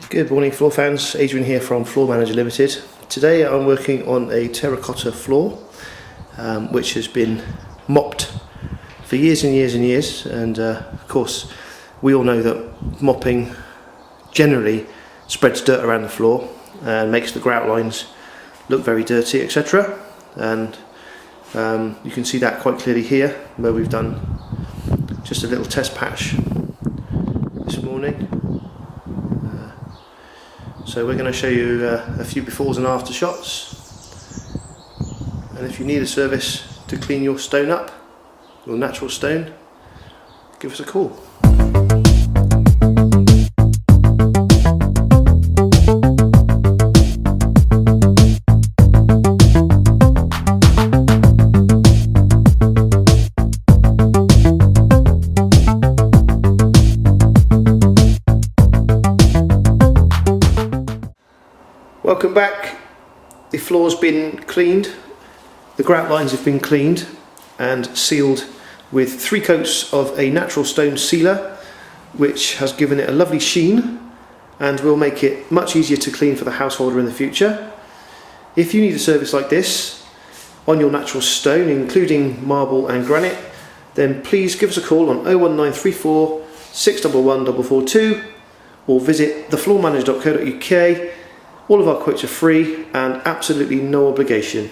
Good morning floor fans, Adrian here from Floor Manager Limited. Today I'm working on a terracotta floor which has been mopped for years and years and years, and of course we all know that mopping generally spreads dirt around the floor and makes the grout lines look very dirty, etc. And you can see that quite clearly here where we've done just a little test patch this morning. So we're going to show you a few befores and after shots, and if you need a service to clean your stone up, your natural stone, give us a call. Welcome back. The floor's been cleaned, the grout lines have been cleaned and sealed with 3 coats of a natural stone sealer, which has given it a lovely sheen and will make it much easier to clean for the householder in the future. If you need a service like this on your natural stone, including marble and granite, then please give us a call on 01934 611 442 or visit thefloormanager.co.uk. All of our quotes are free and absolutely no obligation.